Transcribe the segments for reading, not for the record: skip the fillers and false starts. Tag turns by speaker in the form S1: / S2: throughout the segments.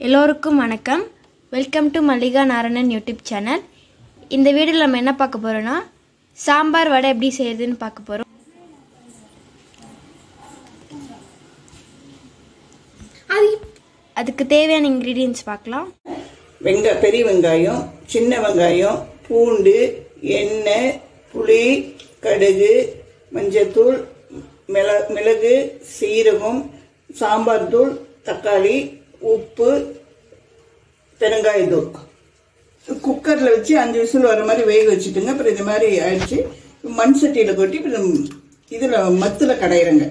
S1: எல்லோருக்கும் வணக்கம். Welcome to Mallika Narayanan YouTube channel. இந்த வீடியோவில் நம்ம என்ன பார்க்க போகிறோன்னா சாம்பார் வடை எப்படி செய்யறதுன்னு பார்க்க போகிறோம். அதுக்கு தேவையான இன்க்ரீடியன்ட்ஸ் பார்க்கலாம்.
S2: பெரிய வெங்காயம், சின்ன வெங்காயம், பூண்டு, எண்ணெய், புளி, கடுகு, மஞ்சத்தூள், மிளகு, சீரகம், சாம்பார் தூள், தக்காளி, உப்பு, பெருங்காயத்தூள். குக்கரில் வச்சு 5 விசில் வர மாதிரி வேக வச்சுட்டுங்க. அப்புறம் இது மாதிரி ஆயிடுச்சு. மண் சட்டியில் கொட்டி இதில் மத்தில் கடையிறங்க.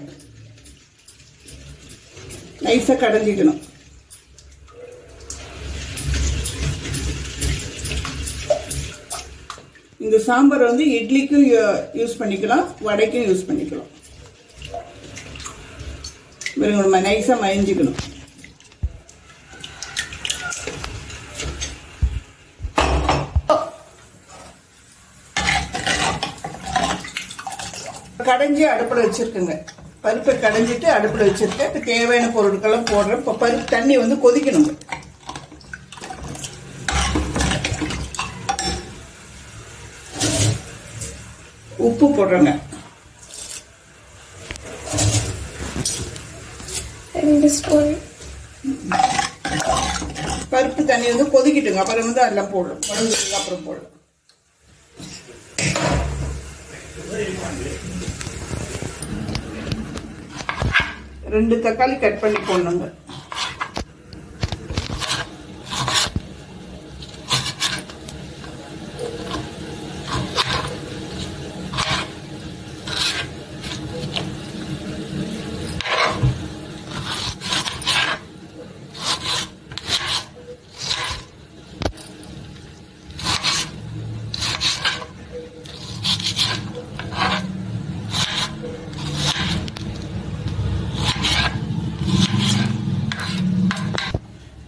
S2: நைஸாக கடைஞ்சிக்கணும். இந்த சாம்பார் வந்து இட்லிக்கும் யூஸ் பண்ணிக்கலாம், வடைக்கும் யூஸ் பண்ணிக்கலாம். நம்ம நைஸாக மயஞ்சிக்கணும். கடைஞ்சி அடுப்பில் வச்சிருக்குங்க. பருப்பை கடைஞ்சிட்டு அடுப்பில் வச்சிருக்கேன். இப்போ தேவையான பொருட்கள்லாம் போடுறேன். இப்போ பருப்பு தண்ணி வந்து கொதிக்கணுங்க. உப்பு போடுறேங்க.
S1: 2 ஸ்பூன்.
S2: பருப்பு தண்ணி வந்து கொதிக்கிட்டுங்க. அப்புறம் வந்து அதெல்லாம் போடணும். குழம்புக்கு அப்புறம் போடணும். ரெண்டு தக்காளி கட் பண்ணி போடணுங்க.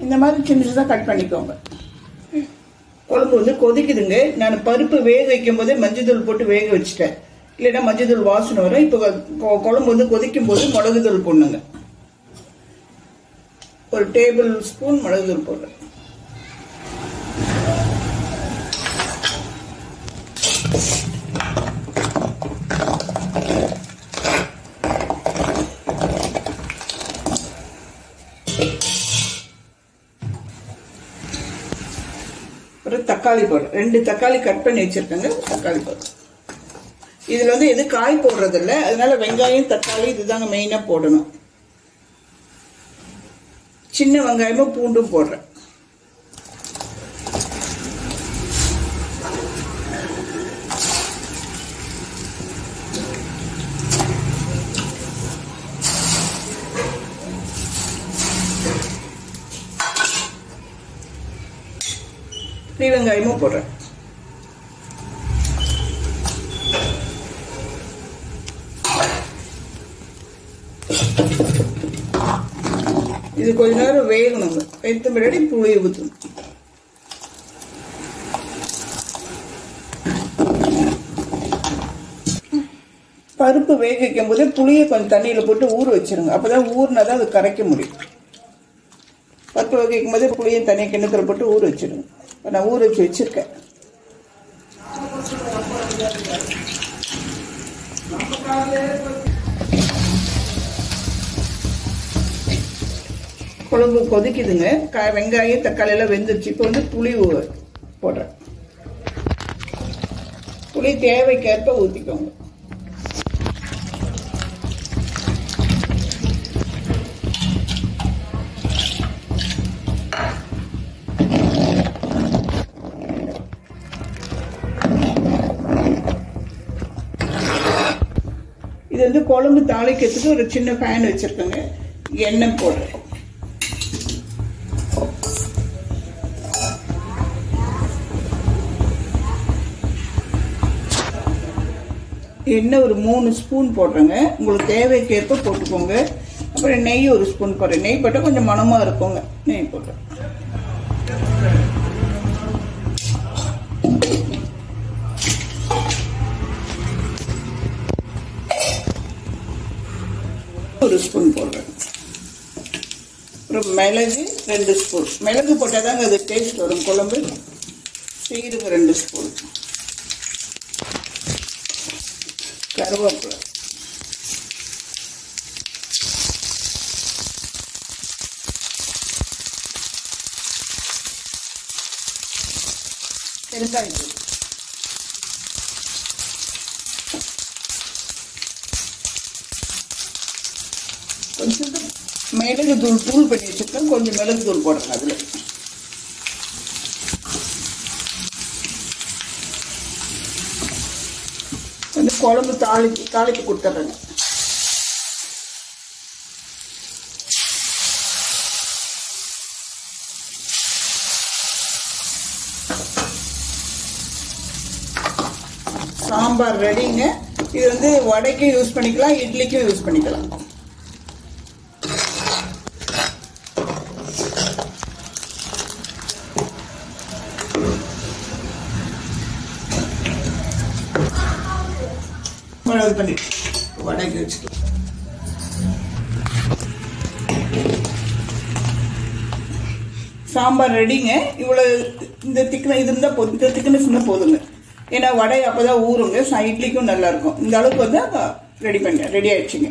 S2: இந்த மாதிரி சின்னதாக கட் பண்ணிக்கோங்க. குழம்பு வந்து கொதிக்குதுங்க. நான் பருப்பு வேக வைக்கும் போதே மஞ்சள் போட்டு வேக வச்சுட்டேன். இல்லைன்னா மஞ்சள் வாசனை வரும். இப்போ குழம்பு வந்து கொதிக்கும் போது மிளகுத்தூள் போடணுங்க. 1 டேபிள் ஸ்பூன் மிளகுத்தூள் போடுறேன். தக்காளி போடுறேன். 2 தக்காளி கட் பண்ணி வச்சிருக்கேங்க. தக்காளி போடுறேன். இதுல வந்து எது காய் போடுறது இல்லை. அதனால வெங்காயம், தக்காளி இதுதாங்க மெயினா போடணும். சின்ன வெங்காயமும் பூண்டும் போடுறேன். வெங்காயமும் போடுறேன். இது கொஞ்ச நேரம் வேகணும். வெந்த பின்னாடி புளி ஊற்றணும். பருப்பு வேக வைக்கும் போது புளியை கொஞ்சம் தண்ணியில போட்டு ஊற வச்சிருங்க. அப்பதான் ஊறினாதான் அது கரைக்க முடியும். பருப்பு வேக வைக்கும் போது புளியை தனியாக கிண்ணத்துல போட்டு ஊற வச்சிருங்க. நான் ஊற வச்சு வச்சிருக்கேன். குழம்பு கொதிக்குதுங்க. வெங்காயம், தக்காளி எல்லாம் வெந்துருச்சு. இப்போ வந்து புளி போடுறேன். புளி தேவைக்கேற்ப ஊற்றிக்கோங்க. இது வந்து குழம்பு தாளிக்கிறதுக்கு ஒரு சின்ன ஃபேன் வச்சிருக்கேங்க. எண்ணெய் போடுறேன். எண்ணெய் ஒரு 3 ஸ்பூன் போடுறேங்க. உங்களுக்கு தேவைக்கேற்ப போட்டுக்கோங்க. அப்புறம் நெய் 1 ஸ்பூன் போடுறேன். நெய் போட்டால் கொஞ்சம் மணமா இருக்குங்க. நெய் போடுறேன். ஒரு ஸ்பூன் போடுறேன். அப்புறம் மிளகு 2 ஸ்பூன். மிளகு போட்டால் தாங்க அது டேஸ்ட் வரும் குழம்பு. சீரகம் 2 ஸ்பூன். கருவேப்பிலை, பெருங்காயத்தூள், கொஞ்சம் மிளகு தூள் பண்ணி வச்சுருக்கேன். கொஞ்சம் மிளகு தூள் போடுறேன். அதில் வந்து குழம்பு தாளிப்பு கொடுத்துட்றேங்க. சாம்பார் ரெடிங்க. இது வந்து வடைக்கும் யூஸ் பண்ணிக்கலாம், இட்லிக்கும் யூஸ் பண்ணிக்கலாம். மிளகு பண்ணி வடைக்கு வச்சுக்கலாம். சாம்பார் ரெடிங்க. இவ்வளோ இந்த திக்னஸ் இது இருந்தால் போதும். இந்த திக்னஸ் இருந்தால் போதுங்க. ஏன்னா வடை அப்போதான் ஊறுங்க. இட்லிக்கும் நல்லா இருக்கும். இந்த அளவுக்கு வந்து ரெடி பண்ணிட்டேன். ரெடி ஆயிடுச்சுங்க.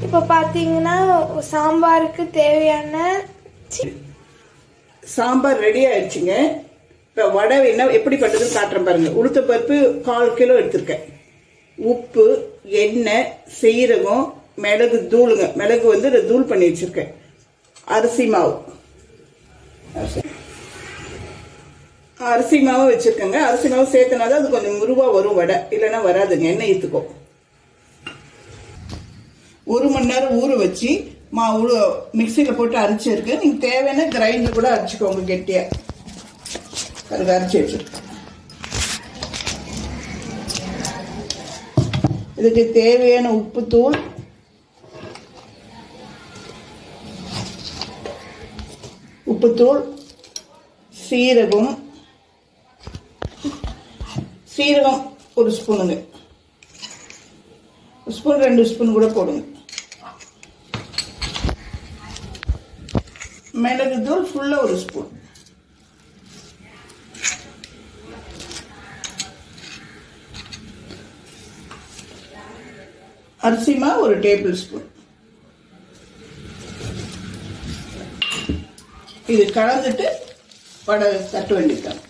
S3: இப்போ பார்த்தீங்கன்னா சாம்பாருக்கு தேவையான
S2: சாம்பார் ரெடி ஆயிடுச்சுங்க. இப்போ வடை என்ன எப்படி பண்ணுறதுன்னு காட்டுறேன் பாருங்க. உளுத்தப்பருப்பு 1/4 கிலோ எடுத்திருக்கேன். உப்பு, எண்ணெய், சீரகம், மிளகு தூளுங்க. மிளகு வந்து தூள் பண்ணி வச்சிருக்கேன். அரிசி மாவு வச்சிருக்கேங்க. அரிசி மாவு சேர்த்தனாதான் அது கொஞ்சம் முருவா வரும் வடை, இல்லைன்னா வராதுங்க. எண்ணெய் ஊத்துக்கும். 1 மணி நேரம் ஊற வச்சு மாவு மிக்சியில போட்டு அரைச்சிருக்கு. நீங்க தேவையான கிரைண்டர் கூட அரைச்சிக்கோங்க. கெட்டியா அதுக்கு அரைச்சி வச்சிருக்கேன். இதுக்கு தேவையான உப்புத்தூள், சீரகம் 1 ஸ்பூனுங்க. 1 ஸ்பூன் 2 ஸ்பூன் கூட போடுங்க. மிளகு தூள் ஃபுல்லா 1 ஸ்பூன். அரிசி மாவு 1 டேபிள் ஸ்பூன். இது கலந்துட்டு வடை தட்ட வேண்டியதுதான்.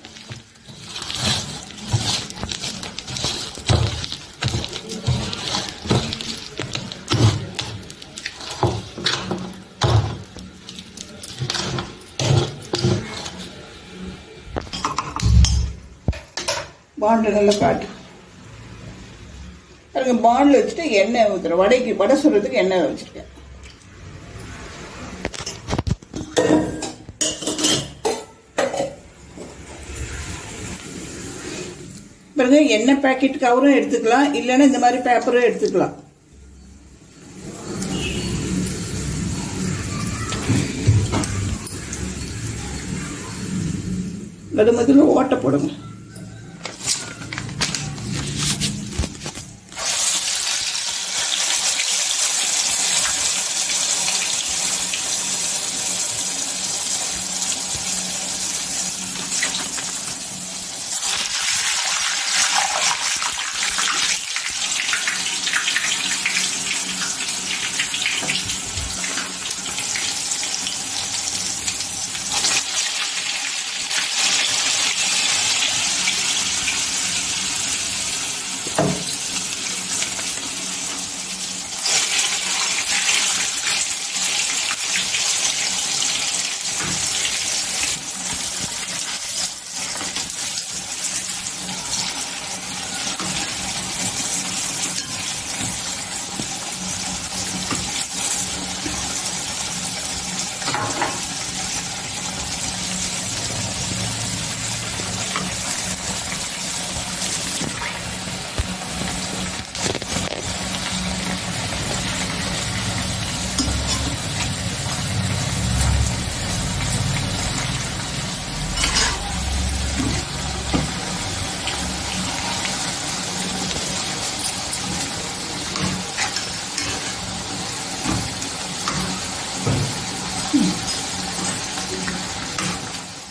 S2: பாண்டில் நல்லா காட்டு பாருங்க. பாண்டில் வச்சுட்டு எண்ணெய் ஊற்றுறேன். வடை சுடுறதுக்கு எண்ணெய் வச்சிருக்கேன். பாருங்க, எண்ணெய் பாக்கெட் கவரும் எடுத்துக்கலாம், இல்லைன்னா இந்த மாதிரி பேப்பரும் எடுத்துக்கலாம். முதல்ல ஓட்டை போடுங்க.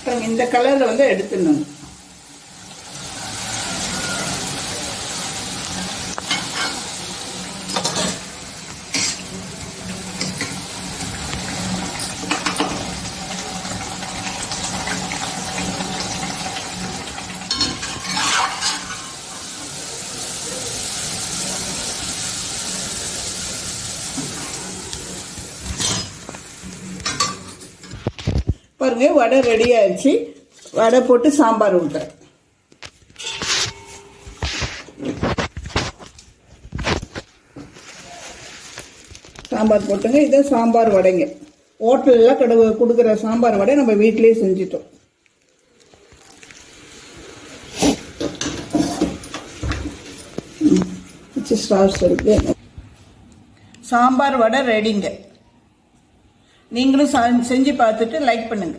S2: பாருங்க இந்த கலரில் வந்து எடுத்துடணும். பாருங்க வடை ரெடி ஆயிடுச்சு. வடை போட்டு சாம்பார் ஊற்றுறேன். சாம்பார் போட்டுங்க. இது சாம்பார் வடைங்க. ஹோட்டலில் கொடுக்குற சாம்பார் வடை நம்ம வீட்டிலேயே செஞ்சிட்டோம். சாம்பார் வடை ரெடிங்க. நீங்களும் செஞ்சு பார்த்துட்டு லைக் பண்ணுங்க.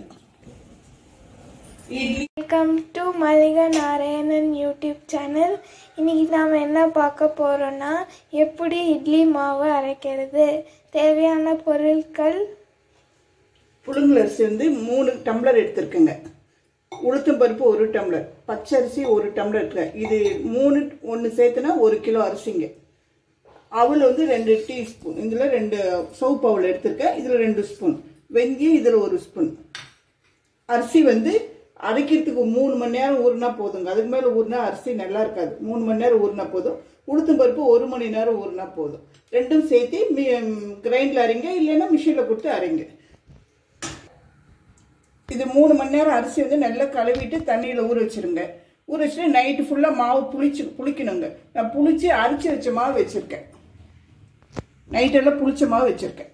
S3: Welcome to Mallika Narayanan YouTube channel. இன்னைக்கு நாம் என்ன பார்க்க போகிறோன்னா எப்படி இட்லி மாவு அரைக்கிறது. தேவையான பொருட்கள்:
S2: புழுங்கலரிசி வந்து 3 டம்ளர் எடுத்துருக்குங்க. உளுத்தம் பருப்பு 1 டம்ளர், பச்சரிசி 1 டம்ளர் இருக்குங்க. இது 3 ஒன்று சேர்த்துனா 1 கிலோ அரிசிங்க. அவல் வந்து 2 டீஸ்பூன். இதில் 2 சோப்பு அவல் எடுத்துருக்கேன். இதில் 2 ஸ்பூன் வெந்தயம், இதில் 1 ஸ்பூன். அரிசி வந்து அரைக்கிறதுக்கு 3 மணி நேரம் ஊறினா போதுங்க. அதுக்கு மேலே ஊறினா அரிசி நல்லா இருக்காது. 3 மணி நேரம் ஊறினா போதும். உளுத்தம் பருப்பு 1 மணி நேரம் ஊறினா போதும். ரெண்டும் சேர்த்து கிரைண்டில் அரைங்க, இல்லைன்னா மிஷினில் கொடுத்து அரைங்க. இது 3 மணி நேரம் அரிசி வந்து நல்லா கழுவிட்டு தண்ணியில் ஊற வச்சிருங்க. ஊற வச்சுட்டு நைட்டு ஃபுல்லாக மாவு புளிக்கணுங்க. நான் புளிச்சு அரைச்சி வச்ச மாவு வச்சுருக்கேன். நைட்டெல்லாம் புளிச்ச மாவு வச்சுருக்கேன்.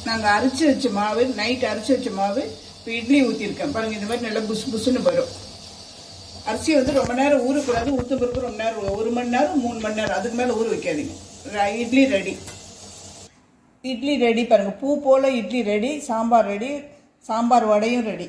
S2: நாங்கள் அரைச்சி வச்ச மாவு, நைட் அரைச்சி வச்ச மாவு இப்போ இட்லி ஊற்றிருக்கேன். பாருங்கள் இந்த மாதிரி நல்லா புசு புசுன்னு வரும். அரிசி வந்து ரொம்ப நேரம் ஊறக்கூடாது. ஊற்ற பிறகு ரொம்ப நேரம் 1 மணி நேரம் 3 மணி நேரம் அதுக்கு மேலே ஊற வைக்காதீங்க. இட்லி ரெடி. இட்லி ரெடி பாருங்கள். பூ போல் இட்லி ரெடி. சாம்பார் ரெடி. சாம்பார் வடையும் ரெடி.